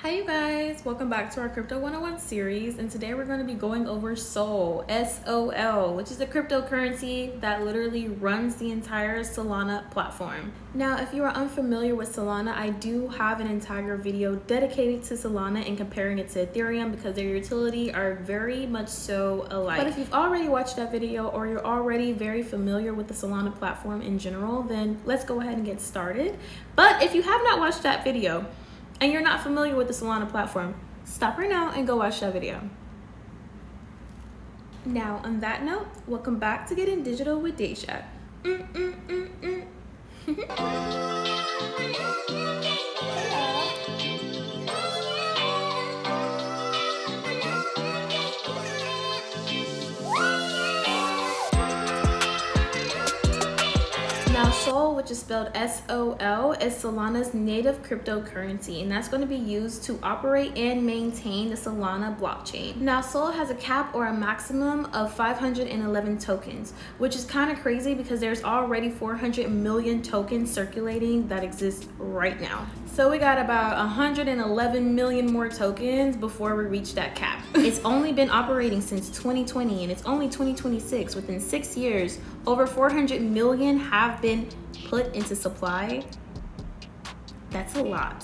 Hi you guys, welcome back to our Crypto 101 series, and today we're going to be going over SOL, S-O-L, which is a cryptocurrency that literally runs the entire Solana platform. Now, if you are unfamiliar with Solana, I do have an entire video dedicated to Solana and comparing it to Ethereum because their utility are very much so alike. But if you've already watched that video or you're already very familiar with the Solana platform in general, then let's go ahead and get started. But if you have not watched that video, and you're not familiar with the Solana platform, stop right now and go watch that video. Now, on that note, welcome back to Getting Digital with Deja. Now, SOL, which is spelled S-O-L, is Solana's native cryptocurrency, and that's going to be used to operate and maintain the Solana blockchain. Now, SOL has a cap or a maximum of 511 tokens, which is kind of crazy because there's already 400 million tokens circulating that exist right now. So we got about 111 million more tokens before we reach that cap. It's only been operating since 2020, and it's only 2026. Within 6 years, over 400 million have been put into supply. That's a lot.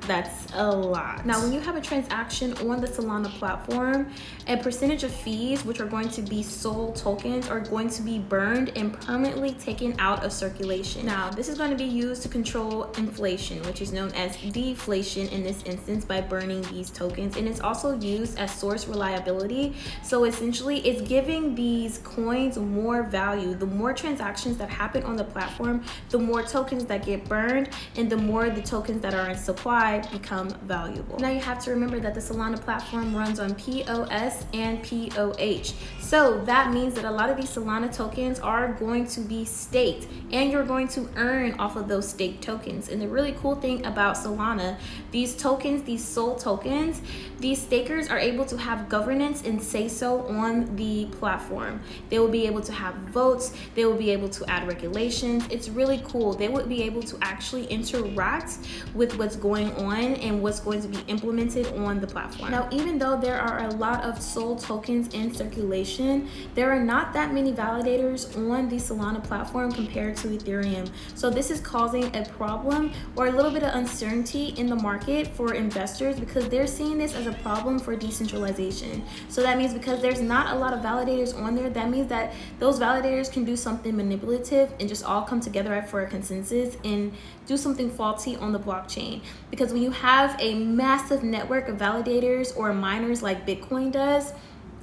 That's a lot. Now, when you have a transaction on the Solana platform, a percentage of fees, which are going to be SOL tokens, are going to be burned and permanently taken out of circulation. Now, this is going to be used to control inflation, which is known as deflation in this instance, by burning these tokens. And it's also used as source reliability. So essentially, it's giving these coins more value. The more transactions that happen on the platform, the more tokens that get burned, and the more the tokens that are in supply become valuable. Now, you have to remember that the Solana platform runs on POS and POH. So that means that a lot of these Solana tokens are going to be staked, and you're going to earn off of those staked tokens. And the really cool thing about Solana, these tokens, these SOL tokens, these stakers are able to have governance and say so on the platform. They will be able to have votes. They will be able to add regulations. It's really cool. They would be able to actually interact with what's going on and what's going to be implemented on the platform. Now, even though there are a lot of SOL tokens in circulation, there are not that many validators on the Solana platform compared to Ethereum. So this is causing a problem or a little bit of uncertainty in the market for investors because they're seeing this as a problem for decentralization. So that means because there's not a lot of validators on there, that means that those validators can do something manipulative and just all come together for a consensus and do something faulty on the blockchain. Because when you have a massive network of validators or miners like Bitcoin does,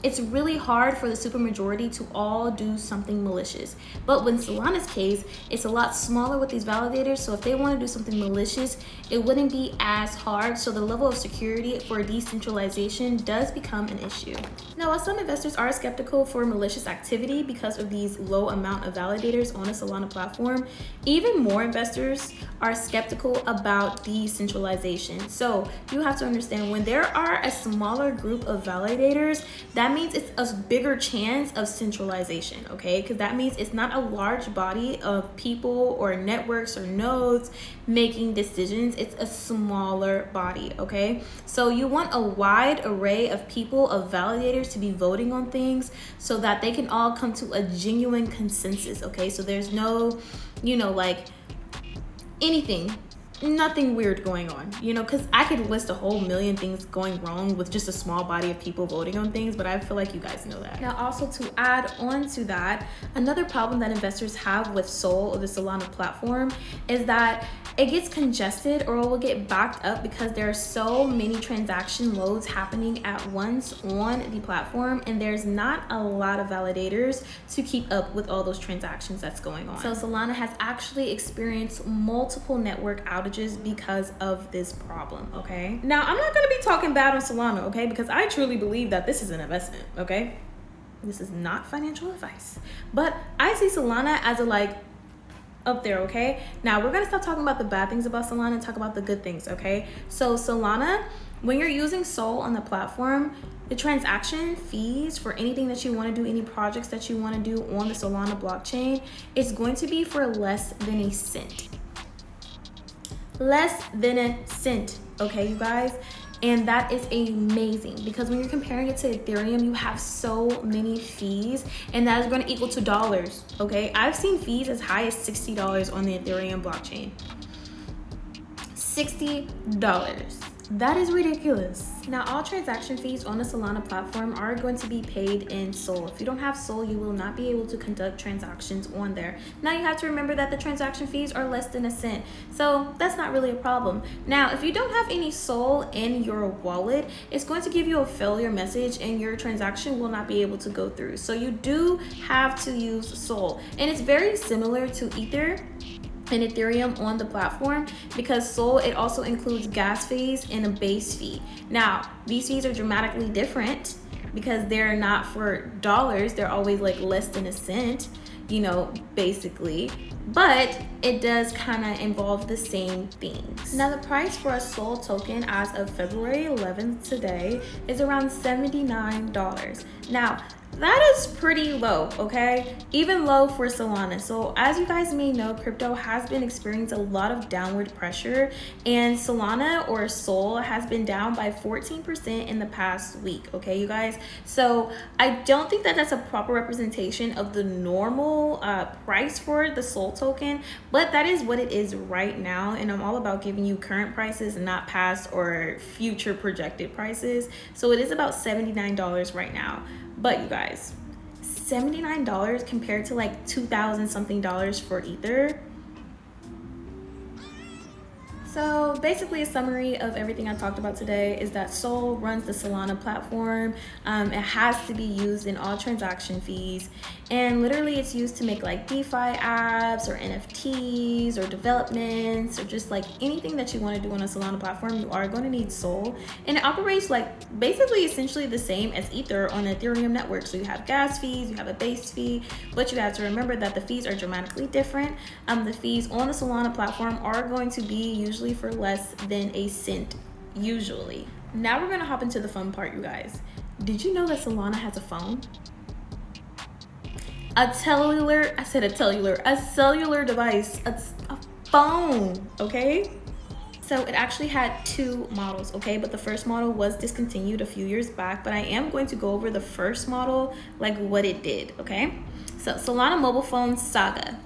it's really hard for the supermajority to all do something malicious. But in Solana's case, it's a lot smaller with these validators, so if they want to do something malicious, it wouldn't be as hard. So the level of security for decentralization does become an issue. Now, while some investors are skeptical for malicious activity because of these low amount of validators on the Solana platform, even more investors are skeptical about decentralization. So you have to understand, when there are a smaller group of validators, that means it's a bigger chance of centralization, okay? Because that means it's not a large body of people or networks or nodes making decisions. It's a smaller body, okay? So you want a wide array of people, of validators, to be voting on things so that they can all come to a genuine consensus, okay? So there's no, like anything, nothing weird going on, because I could list a whole million things going wrong with just a small body of people voting on things, but I feel like you guys know that. Now, also to add on to that, another problem that investors have with SOL, or the Solana platform, is that it gets congested or it will get backed up because there are so many transaction loads happening at once on the platform, and there's not a lot of validators to keep up with all those transactions that's going on. So Solana has actually experienced multiple network outages because of this problem, okay? Now, I'm not gonna be talking bad on Solana, okay? Because I truly believe that this is an investment, okay? This is not financial advice, but I see Solana as a up there, okay? Now, we're gonna stop talking about the bad things about Solana and talk about the good things, okay? So Solana, when you're using SOL on the platform, the transaction fees for anything that you want to do, any projects that you want to do on the Solana blockchain, is going to be for less than a cent. Less than a cent, okay, you guys? And that is amazing because when you're comparing it to Ethereum, you have so many fees, and that is going to equal to dollars, okay? I've seen fees as high as $60 on the Ethereum blockchain. $60. That is ridiculous. Now, all transaction fees on the Solana platform are going to be paid in Sol. If you don't have Sol, you will not be able to conduct transactions on there. Now, you have to remember that the transaction fees are less than a cent, so that's not really a problem. Now, if you don't have any Sol in your wallet, it's going to give you a failure message and your transaction will not be able to go through. So you do have to use Sol, and it's very similar to Ether and Ethereum on the platform, because Sol, it also includes gas fees and a base fee. Now, these fees are dramatically different because they're not for dollars, they're always like less than a cent, you know, basically, but it does kind of involve the same things. Now, the price for a Sol token as of February 11th today is around $79. Now, that is pretty low, okay? Even low for Solana. So as you guys may know, crypto has been experiencing a lot of downward pressure, and Solana or Sol has been down by 14% in the past week, okay, you guys? So I don't think that that's a proper representation of the normal price for the Sol token, but that is what it is right now, and I'm all about giving you current prices, not past or future projected prices. So it is about $79 right now. But you guys, $79 compared to like $2,000 something for Ether. So basically, a summary of everything I talked about today is that Sol runs the Solana platform. It has to be used in all transaction fees, and literally it's used to make like DeFi apps or NFTs or developments or just like anything that you want to do on a Solana platform. You are going to need Sol, and it operates like basically essentially the same as Ether on the Ethereum network. So you have gas fees, you have a base fee, but you have to remember that the fees are dramatically different. The fees on the Solana platform are going to be usually for less than a cent, usually. Now we're gonna hop into the fun part, you guys. Did you know that Solana has a phone? A cellular device, a phone, okay? So it actually had two models, okay? But the first model was discontinued a few years back, but I am going to go over the first model, like what it did, okay? So Solana mobile phone Saga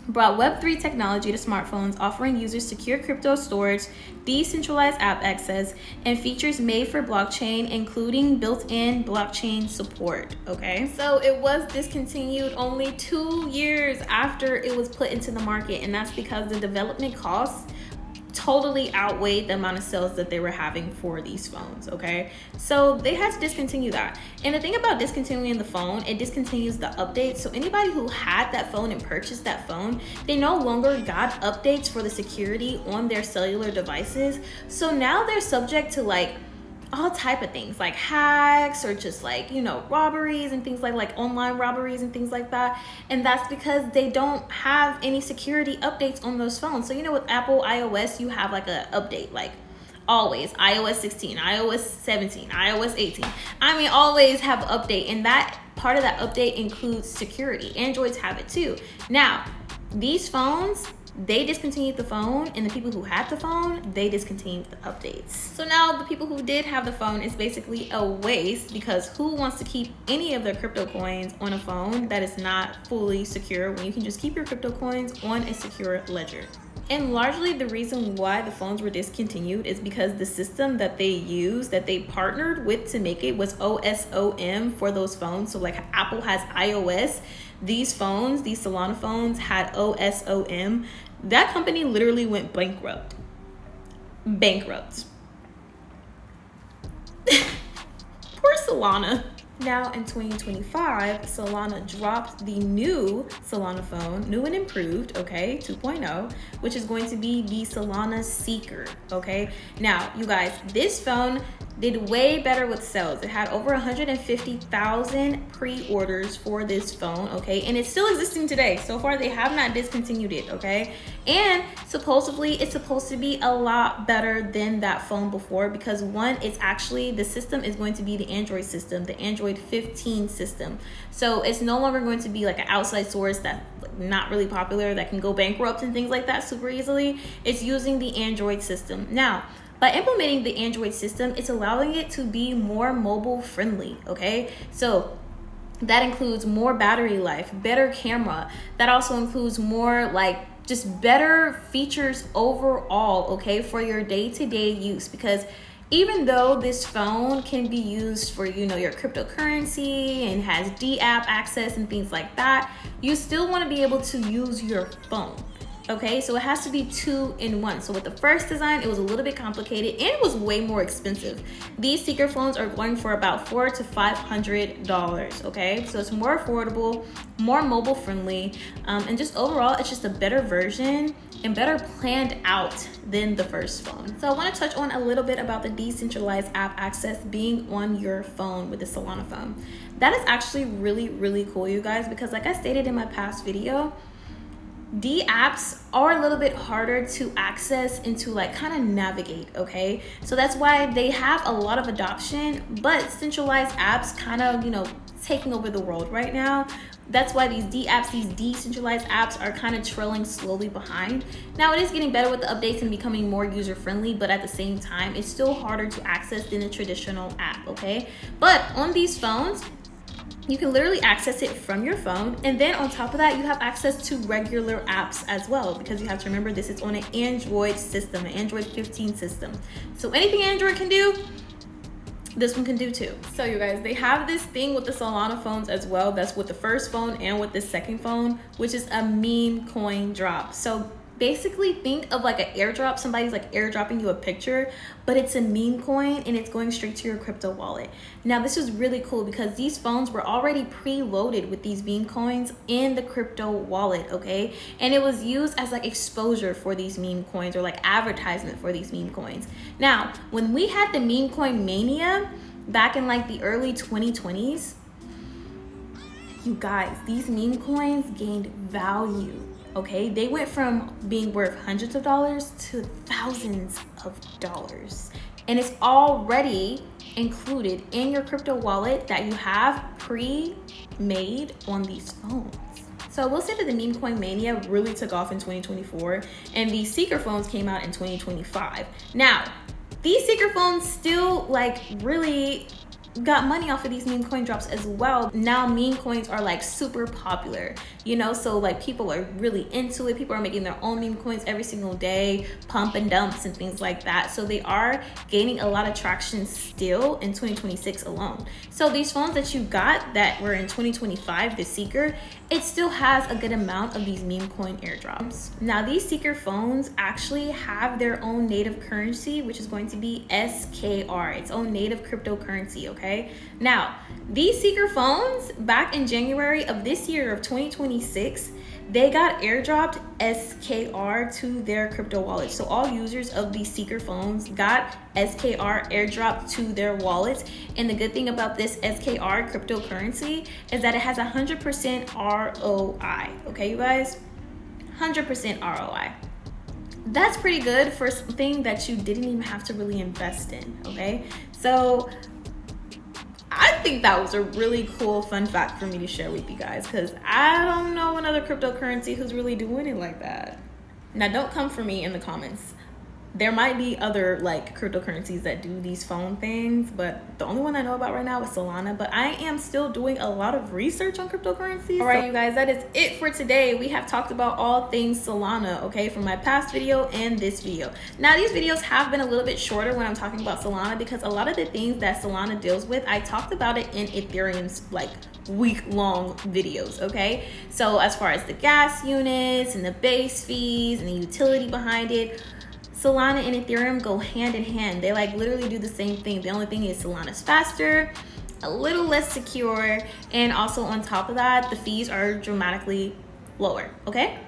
brought Web3 technology to smartphones, offering users secure crypto storage, decentralized app access, and features made for blockchain, including built-in blockchain support, okay? So it was discontinued only 2 years after it was put into the market, and that's because the development costs totally outweighed the amount of sales that they were having for these phones, okay? So they had to discontinue that. And the thing about discontinuing the phone, it discontinues the updates. So anybody who had that phone and purchased that phone, they no longer got updates for the security on their cellular devices. So now they're subject to like all type of things like hacks or just like, you know, robberies and things like online robberies and things like that. And that's because they don't have any security updates on those phones. So, you know, with Apple iOS, you have like a update, like always iOS 16, iOS 17, iOS 18. I mean, always have an update, and that part of that update includes security. Androids have it too. Now, these phones, they discontinued the phone, and the people who had the phone, they discontinued the updates. So now the people who did have the phone is basically a waste, because who wants to keep any of their crypto coins on a phone that is not fully secure when you can just keep your crypto coins on a secure ledger? And largely the reason why the phones were discontinued is because the system that they used, that they partnered with to make it, was OSOM for those phones. So like Apple has iOS, these phones, these Solana phones, had OSOM. That company literally went bankrupt. Poor Solana. Now in 2025, Solana dropped the new Solana phone, new and improved, okay, 2.0, which is going to be the Solana Seeker, okay? Now, you guys, this phone did way better with sales. It had over 150,000 pre-orders for this phone, okay? And it's still existing today. So far, they have not discontinued it, okay? And supposedly, it's supposed to be a lot better than that phone before, because one, it's actually, the system is going to be the Android system, the Android 15 system. So it's no longer going to be like an outside source that's not really popular, that can go bankrupt and things like that super easily. It's using the Android system. Now, By implementing the Android system, it's allowing it to be more mobile friendly, okay? So that includes more battery life, better camera. That also includes more like just better features overall, okay, for your day-to-day use. Because even though this phone can be used for, you know, your cryptocurrency and has D-app access and things like that, you still want to be able to use your phone. Okay, so it has to be 2-in-1. So with the first design, it was a little bit complicated and it was way more expensive. These Seeker phones are going for about $400 to $500. Okay, so it's more affordable, more mobile friendly, and just overall, it's just a better version and better planned out than the first phone. So I want to touch on a little bit about the decentralized app access being on your phone with the Solana phone. That is actually really, really cool, you guys, because like I stated in my past video, D apps are a little bit harder to access and to like kind of navigate, okay? So that's why they have a lot of adoption, but centralized apps kind of, you know, taking over the world right now. That's why these D apps, these decentralized apps are kind of trailing slowly behind. Now it is getting better with the updates and becoming more user friendly, but at the same time, it's still harder to access than a traditional app, okay? But on these phones, you can literally access it from your phone, and then on top of that, you have access to regular apps as well, because you have to remember this is on an Android system, an Android 15 system. So anything Android can do, this one can do too. So you guys, they have this thing with the Solana phones as well, that's with the first phone and with the second phone, which is a meme coin drop. So basically think of like an airdrop. Somebody's like airdropping you a picture, but it's a meme coin and it's going straight to your crypto wallet. Now this is really cool because these phones were already preloaded with these meme coins in the crypto wallet, okay? And it was used as like exposure for these meme coins, or like advertisement for these meme coins. Now, when we had the meme coin mania back in like the early 2020s, you guys, these meme coins gained value. Okay, they went from being worth hundreds of dollars to thousands of dollars. And it's already included in your crypto wallet that you have pre-made on these phones. So I will say that the meme coin mania really took off in 2024, and these Seeker phones came out in 2025. Now, these Seeker phones still like really got money off of these meme coin drops as well. Now meme coins are like super popular, you know, so like people are really into it. People are making their own meme coins every single day, pump and dumps and things like that. So they are gaining a lot of traction still in 2026 alone. So these phones that you got that were in 2025, the Seeker, it still has a good amount of these meme coin airdrops. Now these Seeker phones actually have their own native currency, which is going to be SKR, its own native cryptocurrency, okay? Now, these Seeker phones back in January of this year of 2026, they got airdropped SKR to their crypto wallet. So all users of these Seeker phones got SKR airdropped to their wallets. And the good thing about this SKR cryptocurrency is that it has 100% ROI. Okay, you guys? 100% ROI. That's pretty good for something that you didn't even have to really invest in, okay? So I think that was a really cool fun fact for me to share with you guys, because I don't know another cryptocurrency who's really doing it like that. Now don't come for me in the comments. There might be other like cryptocurrencies that do these phone things, but the only one I know about right now is Solana. But I am still doing a lot of research on cryptocurrencies. All right, you guys, that is it for today. We have talked about all things Solana, okay, from my past video and this video. Now these videos have been a little bit shorter when I'm talking about Solana, because a lot of the things that Solana deals with, I talked about it in Ethereum's like week-long videos, okay? So as far as the gas units and the base fees and the utility behind it, Solana and Ethereum go hand in hand. They like literally do the same thing. The only thing is Solana's faster, a little less secure, and also on top of that, the fees are dramatically lower, okay?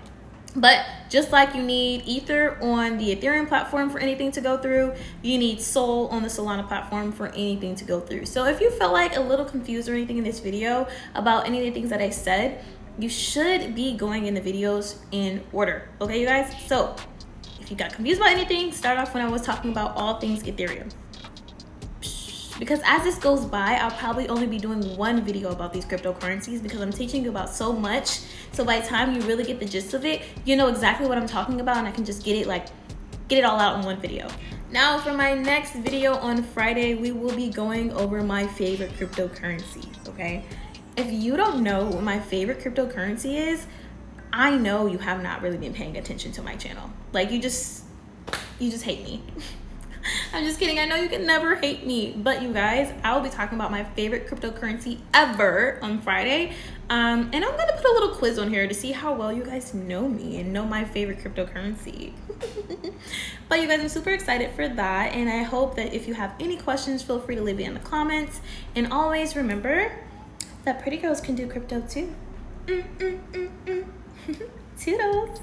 But just like you need Ether on the Ethereum platform for anything to go through, you need Sol on the Solana platform for anything to go through. So if you felt like a little confused or anything in this video about any of the things that I said, you should be going in the videos in order, okay, you guys? So if you got confused about anything, start off when I was talking about all things Ethereum. Because as this goes by, I'll probably only be doing one video about these cryptocurrencies, because I'm teaching you about so much. So by the time you really get the gist of it, you know exactly what I'm talking about, and I can just get it all out in one video. Now for my next video on Friday, we will be going over my favorite cryptocurrencies, okay? If you don't know what my favorite cryptocurrency is, I know you have not really been paying attention to my channel. Like, you just hate me. I'm just kidding. I know you can never hate me, but you guys, I will be talking about my favorite cryptocurrency ever on Friday. And I'm gonna put a little quiz on here to see how well you guys know me and know my favorite cryptocurrency. But you guys, I'm super excited for that, and I hope that if you have any questions, feel free to leave it in the comments. And always remember that pretty girls can do crypto too. Toodles.